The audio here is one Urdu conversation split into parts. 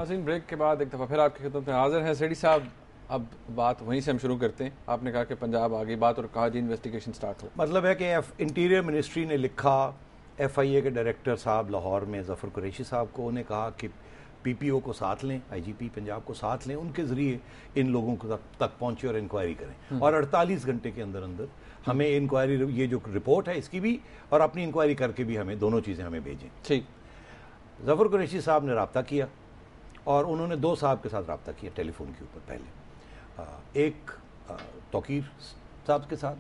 ناظرین بریک کے بعد ایک دفعہ پھر آپ کی خدمت میں حاضر ہیں سیٹھی صاحب. اب بات وہیں سے ہم شروع کرتے ہیں. آپ نے کہا کہ پنجاب آ گئی بات اور کہا جی انویسٹیگیشن سٹارٹ ہو. مطلب ہے کہ انٹیریئر منسٹری نے لکھا ایف آئی اے کے ڈائریکٹر صاحب لاہور میں ظفر قریشی صاحب کو, انہیں کہا کہ پی پی او کو ساتھ لیں, آئی جی پی پنجاب کو ساتھ لیں, ان کے ذریعے ان لوگوں کو تک پہنچے اور انکوائری کریں, اور 48 گھنٹے کے اندر ہمیں انکوائری یہ جو رپورٹ ہے اس کی بھی اور اپنی انکوائری کر کے بھی ہمیں دونوں چیزیں ہمیں بھیجیں. ٹھیک. ظفر قریشی صاحب نے رابطہ کیا اور انہوں نے 2 صاحب کے ساتھ رابطہ کیا ٹیلی فون کے اوپر. پہلے ایک توقیر صاحب کے ساتھ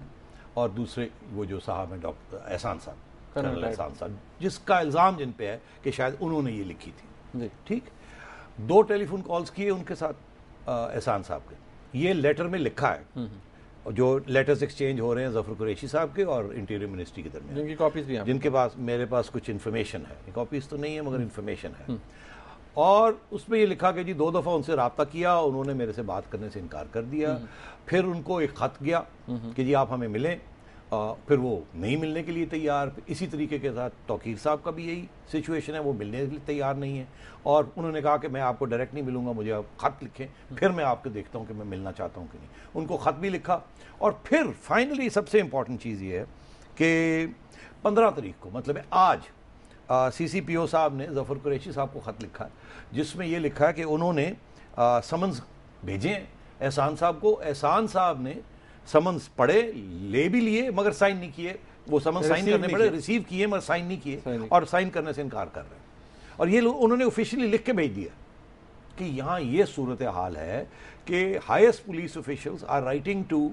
اور دوسرے وہ جو صاحب ہیں ڈاکٹر احسان صاحب, کرنل احسان صاحب, جس کا الزام جن پہ ہے کہ شاید انہوں نے یہ لکھی تھی. ٹھیک. 2 ٹیلی فون کالز کیے ان کے ساتھ احسان صاحب کے. یہ لیٹر میں لکھا ہے جو لیٹرز ایکسچینج ہو رہے ہیں ظفر قریشی صاحب کے اور انٹیریئر منسٹری کے درمیان, جن کی کاپیز بھی ہیں, جن کے پاس میرے پاس کچھ انفارمیشن ہے. کاپیز تو نہیں ہے مگر انفارمیشن ہے. اور اس میں یہ لکھا کہ جی 2 دفعہ ان سے رابطہ کیا, انہوں نے میرے سے بات کرنے سے انکار کر دیا. پھر ان کو ایک خط گیا کہ جی آپ ہمیں ملیں, پھر وہ نہیں ملنے کے لیے تیار. اسی طریقے کے ساتھ توقیر صاحب کا بھی یہی سچویشن ہے, وہ ملنے کے لیے تیار نہیں ہے, اور انہوں نے کہا کہ میں آپ کو ڈائریکٹ نہیں ملوں گا, مجھے آپ خط لکھیں پھر میں آپ کو دیکھتا ہوں کہ میں ملنا چاہتا ہوں کہ نہیں. ان کو خط بھی لکھا, اور پھر فائنلی سب سے امپورٹنٹ چیز یہ ہے کہ 15 تاریخ کو, مطلب آج, سی سی پی او صاحب نے ظفر قریشی صاحب کو خط لکھا جس میں یہ لکھا ہے کہ انہوں نے سمنز بھیجے ہیں احسان صاحب کو. احسان صاحب نے سمنز پڑھے, لے بھی لیے مگر سائن نہیں کیے. وہ سمنز سائن کرنے پڑے, ریسیو کیے مگر سائن نہیں کیے, اور سائن کرنے سے انکار کر رہے ہیں. اور یہ انہوں نے آفیشیلی لکھ کے بھیج دیا کہ یہاں یہ صورتحال ہے کہ highest police officials are writing to,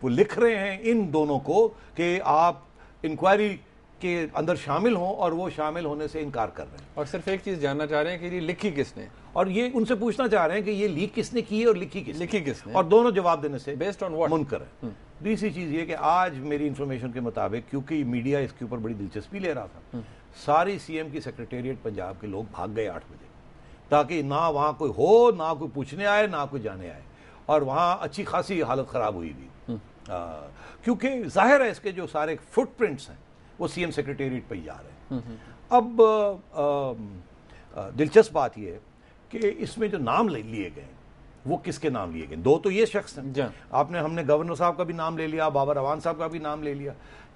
وہ لکھ رہے ہیں ان دونوں کو کہ آپ انکوائری کے اندر شامل ہوں, اور وہ شامل ہونے سے انکار کر رہے ہیں. اور صرف ایک چیز جاننا چاہ رہے ہیں کہ یہ لکھی کس نے, اور یہ ان سے پوچھنا چاہ رہے ہیں کہ یہ لیک کس نے کی ہے اور لکھی کس نے, اور دونوں جواب دینے سے بیسڈ آن واٹ منکر ہے. دوسری چیز یہ کہ آج میری انفارمیشن کے مطابق, کیونکہ میڈیا اس کے اوپر بڑی دلچسپی لے رہا تھا, ساری سی ایم کی سیکریٹریٹ پنجاب کے لوگ بھاگ گئے 8 بجے, تاکہ نہ وہاں کوئی ہو, نہ کوئی پوچھنے آئے, نہ کوئی جانے آئے. اور وہاں اچھی خاصی حالت خراب ہوئی بھی, کیونکہ ظاہر ہے اس کے جو سارے فٹ پرنٹس ہیں وہ سی ایم سیکریٹریٹ پہ ہی جا رہے ہیں. اب دلچسپ بات یہ ہے کہ اس میں جو نام لیے گئے وہ کس کے نام لیے گئے. 2 تو یہ شخص ہیں, ہم نے گورنر صاحب کا بھی نام لے لیا, بابر اعوان صاحب کا بھی نام لے لیا.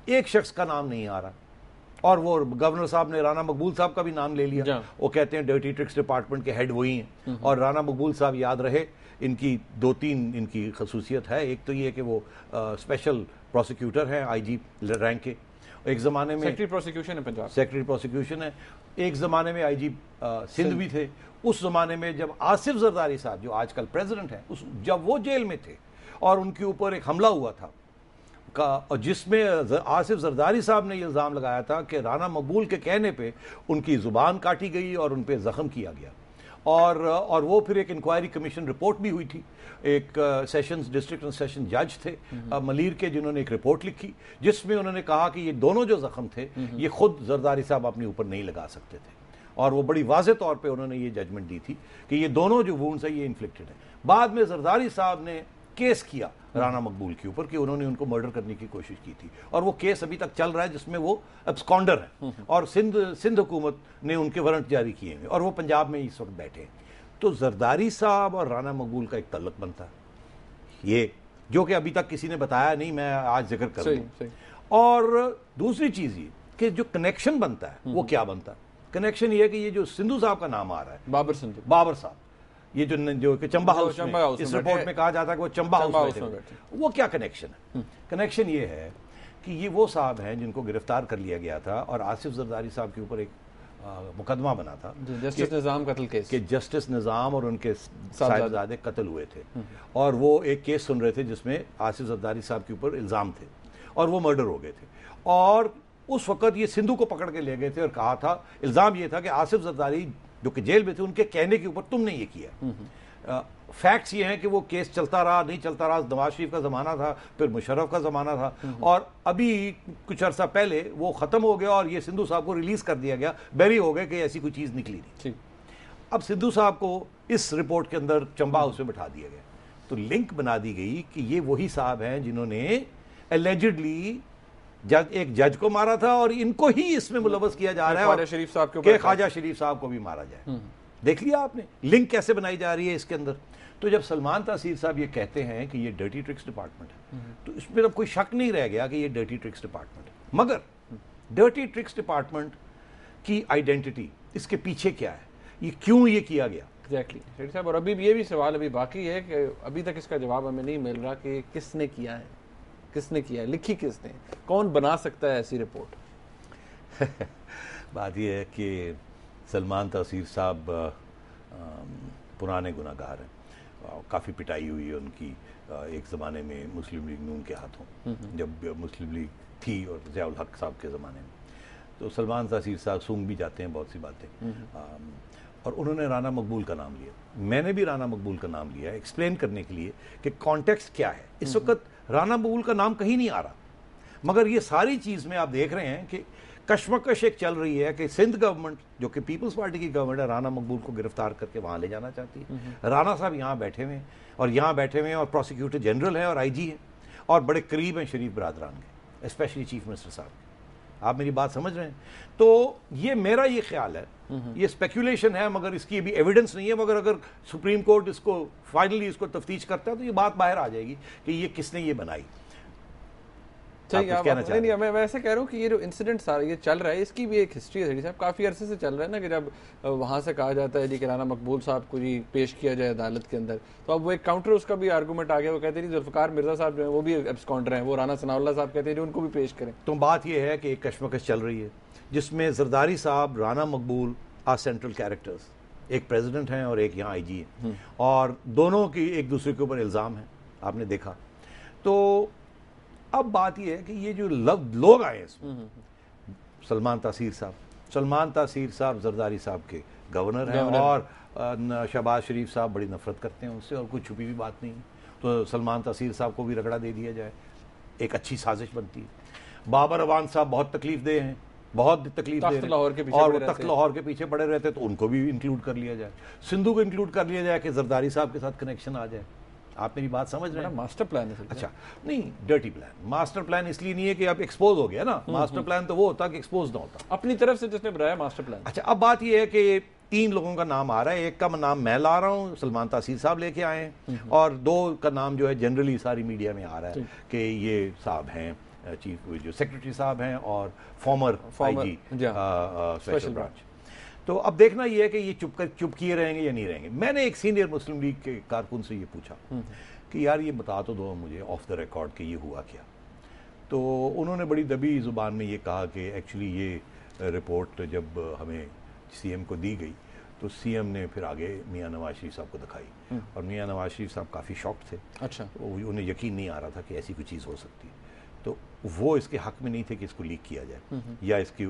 ایک شخص کا نام نہیں آ رہا, اور وہ گورنر صاحب نے رانا مقبول صاحب کا بھی نام لے لیا. وہ کہتے ہیں ڈرٹی ٹرکس ڈپارٹمنٹ کے ہیڈ وہی ہیں, اور رانا مقبول صاحب یاد رہے ان کی 2-3 ان کی خصوصیت ہے. ایک تو یہ کہ وہ اسپیشل پروسیکیوٹر ہیں, آئی جی رینک کے. ایک زمانے میں سیکرٹری پروسیکیوشن ہے پنجاب, سیکرٹری پروسیکیوشن ہے. ایک زمانے میں آئی جی سندھ بھی تھے. اس زمانے میں جب آصف زرداری صاحب جو آج کل پریزیڈنٹ ہیں, جب وہ جیل میں تھے اور ان کے اوپر ایک حملہ ہوا تھا, جس میں آصف زرداری صاحب نے یہ الزام لگایا تھا کہ رانا مقبول کے کہنے پہ ان کی زبان کاٹی گئی اور ان پہ زخم کیا گیا. اور وہ پھر ایک انکوائری کمیشن رپورٹ بھی ہوئی تھی. ایک سیشنز ڈسٹرکٹ اینڈ سیشن جج تھے ملیر کے, جنہوں نے ایک رپورٹ لکھی جس میں انہوں نے کہا کہ یہ دونوں جو زخم تھے یہ خود زرداری صاحب اپنے اوپر نہیں لگا سکتے تھے, اور وہ بڑی واضح طور پہ انہوں نے یہ ججمنٹ دی تھی کہ یہ دونوں جو وونڈز ہیں یہ انفلکٹڈ ہیں. بعد میں زرداری صاحب نے کیس کیا رانا مقبول کے اوپر کہ انہوں نے ان کو مرڈر کرنے کی کوشش کی تھی, اور وہ کیس ابھی تک چل رہا ہے جس میں وہ ابسکانڈر ہیں, اور سندھ حکومت نے ان کے وارنٹ جاری کیے ہیں, اور وہ پنجاب میں اس وقت بیٹھے ہیں. تو زرداری صاحب اور رانا مقبول کا ایک تعلق بنتا ہے یہ, جو کہ ابھی تک کسی نے بتایا نہیں, میں آج ذکر کر دوں. اور دوسری چیز یہ کہ جو کنیکشن بنتا ہے وہ کیا بنتا ہے. کنیکشن یہ ہے کہ یہ جو سندھو صاحب کا نام آ رہا ہے, بابر صاحب, یہ جو کہ چمبا ہاؤس میں اس رپورٹ میں کہا جاتا ہے کہ وہ چمبا ہاؤس میں بیٹھے, وہ کیا کنیکشن ہے. کنیکشن یہ ہے کہ یہ وہ صاحب ہیں جن کو گرفتار کر لیا گیا تھا, اور آصف زرداری صاحب کے اوپر ایک مقدمہ بنا تھا جسٹس نظام قتل کیس, کہ جسٹس نظام اور ان کے صاحبزادے قتل ہوئے تھے, اور وہ ایک کیس سن رہے تھے جس میں آصف زرداری صاحب کے اوپر الزام تھے, اور وہ مرڈر ہو گئے تھے. اور اس وقت یہ سندھو کو پکڑ کے لے گئے تھے اور کہا تھا, الزام یہ تھا کہ آصف زرداری جو کہ جیل میں تھے ان کے کہنے کے اوپر تم نے یہ کیا. فیکٹس یہ ہیں کہ وہ کیس چلتا رہا, نہیں چلتا رہا, نواز شریف کا زمانہ تھا, پھر مشرف کا زمانہ تھا, اور ابھی کچھ عرصہ پہلے وہ ختم ہو گیا اور یہ سندھو صاحب کو ریلیز کر دیا گیا, بیری ہو گئے کہ ایسی کوئی چیز نکلی نہیں. اب سندھو صاحب کو اس رپورٹ کے اندر چمبا ہاؤس میں بٹھا دیا گیا, تو لنک بنا دی گئی کہ یہ وہی صاحب ہیں جنہوں نے اللیجڈلی ایک جج کو مارا تھا, اور ان کو ہی اس میں ملوث کیا جا رہا ہے کہ خواجہ شریف صاحب کو بھی مارا جائے. دیکھ لیا آپ نے لنک کیسے بنائی جا رہی ہے اس کے اندر. تو جب سلمان تاثیر صاحب یہ کہتے ہیں کہ یہ ڈرٹی ٹرکس ڈپارٹمنٹ ہے تو اس میں اب کوئی شک نہیں رہ گیا کہ یہ ڈرٹی ٹرکس ڈپارٹمنٹ ہے. مگر ڈرٹی ٹرکس ڈپارٹمنٹ کی آئیڈینٹی اس کے پیچھے کیا ہے, یہ کیوں یہ کیا گیا؟ ایگزیکٹلی شیخ صاحب, اور ابھی یہ بھی سوال ابھی باقی ہے کہ ابھی تک اس کا جواب ہمیں نہیں مل رہا کہ کس نے کیا ہے, کس نے کیا ہے, لکھی کس نے, کون بنا سکتا ہے ایسی رپورٹ. بات یہ ہے کہ سلمان تاثیر صاحب پرانے گناہ گار ہیں, کافی پٹائی ہوئی ہے ان کی ایک زمانے میں مسلم لیگ نون کے ہاتھوں, جب مسلم لیگ تھی اور ضیاء الحق صاحب کے زمانے میں. تو سلمان تاثیر صاحب سونگ بھی جاتے ہیں بہت سی باتیں, اور انہوں نے رانا مقبول کا نام لیا. میں نے بھی رانا مقبول کا نام لیا ایکسپلین کرنے کے لیے کہ کانٹیکسٹ کیا ہے. اس وقت رانا مقبول کا نام کہیں نہیں آ رہا, مگر یہ ساری چیز میں آپ دیکھ رہے ہیں کہ کشمکش ایک چل رہی ہے کہ سندھ گورنمنٹ جو کہ پیپلز پارٹی کی گورنمنٹ ہے, رانا مقبول کو گرفتار کر کے وہاں لے جانا چاہتی ہے. رانا صاحب یہاں بیٹھے ہوئے ہیں, اور یہاں بیٹھے ہوئے ہیں اور پروسیکیوٹر جنرل ہیں اور آئی جی ہیں, اور بڑے قریب ہیں شریف برادران کے, اسپیشلی چیف منسٹر صاحب کے. آپ میری بات سمجھ رہے ہیں؟ تو یہ میرا یہ خیال ہے, یہ اسپیکولیشن ہے مگر اس کی ابھی ایویڈنس نہیں ہے. مگر اگر سپریم کورٹ اس کو فائنلی اس کو تفتیش کرتا ہے تو یہ بات باہر آ جائے گی کہ یہ کس نے یہ بنائی. نہیں, میں ویسے کہہ رہا ہوں کہ یہ جو انسیڈنٹ سارا یہ چل رہا ہے اس کی بھی ایک ہسٹری ہے صاحب, کافی عرصے سے چل رہا ہے نا, کہ جب وہاں سے کہا جاتا ہے جی کہ رانا مقبول صاحب کو جی پیش کیا جائے عدالت کے اندر, تو اب وہ ایک کاؤنٹر اس کا بھی آرگومنٹ آ گیا, وہ کہتے ہیں جی ذوالفقار مرزا صاحب جو ہیں وہ بھی ایبسکانڈر ہیں, وہ رانا ثناء اللہ صاحب کہتے ہیں جی ان کو بھی پیش کریں. تو بات یہ ہے کہ ایک کشمکش چل رہی ہے جس میں زرداری صاحب, رانا مقبول آر سینٹرل کیریکٹرز, ایک پریزیڈنٹ ہیں اور ایک یہاں آئی جی ہیں, اور دونوں کی ایک دوسرے کے اوپر الزام ہیں, آپ نے دیکھا. تو اب بات یہ ہے کہ یہ جو لوگ آئے اس میں, سلمان تاثیر صاحب زرداری صاحب کے گورنر ہیں, اور شہباز شریف صاحب بڑی نفرت کرتے ہیں ان سے, اور کوئی چھپی بھی بات نہیں. تو سلمان تاثیر صاحب کو بھی رگڑا دے دیا جائے, ایک اچھی سازش بنتی ہے. بابر اعوان صاحب بہت تکلیف دہ ہیں, بہت تکلیف دہ ہیں, اور وہ تخت لاہور کے پیچھے پڑے رہتے, تو ان کو بھی انکلوڈ کر لیا جائے, سندھو کو انکلوڈ کر لیا جائے کہ زرداری صاحب کے ساتھ کنیکشن آ جائے. آپ میری بات سمجھ رہے ہیں؟ ماسٹر پلان ہے. اچھا نہیں, ڈرٹی پلان. ماسٹر پلان اس لیے نہیں ہے کہ اب ایکسپوز ہو گیا نا, ماسٹر پلان تو وہ ہوتا کہ ایکسپوز نہ ہوتا, اپنی طرف سے جس نے بنایا ماسٹر پلان. اچھا اب بات یہ ہے کہ 3 لوگوں کا نام آ رہا ہے. ایک کا نام میں لا رہا ہوں, سلمان تاثیر صاحب لے کے آئے ہیں, اور 2 کا نام جو ہے جنرلی ساری میڈیا میں آ رہا ہے کہ یہ صاحب ہیں چیف جو سیکرٹری صاحب ہیں اور فارمر آئی جی اسپیشل برانچ. تو اب دیکھنا یہ ہے کہ یہ چپ کیے رہیں گے یا نہیں رہیں گے. میں نے ایک سینئر مسلم لیگ کے کارکن سے یہ پوچھا کہ یار یہ بتا تو دو مجھے آف دا ریکارڈ کہ یہ ہوا کیا. تو انہوں نے بڑی دبی زبان میں یہ کہا کہ ایکچولی یہ رپورٹ جب ہمیں سی ایم کو دی گئی تو سی ایم نے پھر آگے میاں نواز شریف صاحب کو دکھائی, اور میاں نواز شریف صاحب کافی شاکڈ تھے. اچھا, انہیں یقین نہیں آ رہا تھا کہ ایسی کوئی چیز ہو سکتی. تو وہ اس کے حق میں نہیں تھے کہ اس کو لیک کیا جائے یا اس کی,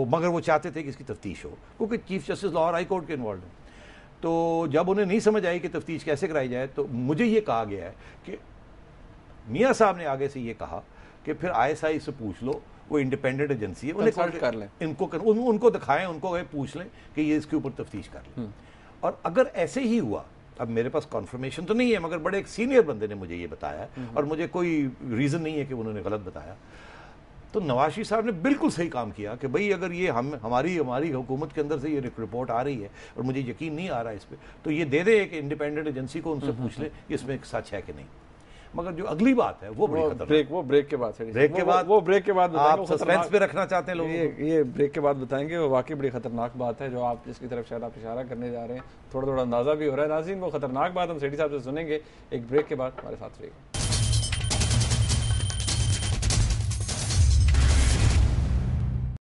مگر وہ چاہتے تھے کہ اس کی تفتیش ہو, کیونکہ chief justice Lahore high court کے انوالوڈ ہیں. تو جب انہیں نہیں سمجھ آئی کہ تفتیش کیسے کرائی جائے, تو مجھے یہ کہا گیا ہے کہ میاں صاحب نے آگے سے یہ کہا کہ پھر ISI سے پوچھ لو, وہ انڈیپینڈنٹ ایجنسی ہے, کنسلٹ کر لیں, ان کو دکھائیں, ان کو پوچھ لیں کہ یہ اس کے اوپر تفتیش کر لیں. اور اگر ایسے ہی ہوا, اب میرے پاس کنفرمیشن تو نہیں ہے مگر بڑے ایک سینئر بندے نے مجھے یہ بتایا ہے, اور مجھے کوئی ریزن نہیں ہے کہ انہوں نے غلط بتایا, تو نواز شریف صاحب نے بالکل صحیح کام کیا کہ بھئی اگر یہ ہماری حکومت کے اندر سے یہ رپورٹ آ رہی ہے اور مجھے یقین نہیں آ رہا اس پہ, تو یہ دے دیں ایک انڈیپینڈنٹ ایجنسی کو, ان سے پوچھ لیں کہ اس میں سچ ہے کہ نہیں. مگر جو اگلی بات ہے وہ بڑی خطرناک, وہ بریک کے بعد آپ سسپینس پہ رکھنا چاہتے ہیں لوگوں کو, یہ بریک کے بعد بتائیں گے. وہ واقعی بڑی خطرناک بات ہے جو آپ جس کی طرف شاید آپ اشارہ کرنے جا رہے ہیں, تھوڑا اندازہ بھی ہو رہا ہے. ناظرین وہ خطرناک بات ہم سیٹھی صاحب سے سنیں گے ایک بریک کے بعد. ہمارے ساتھ رہیے گا.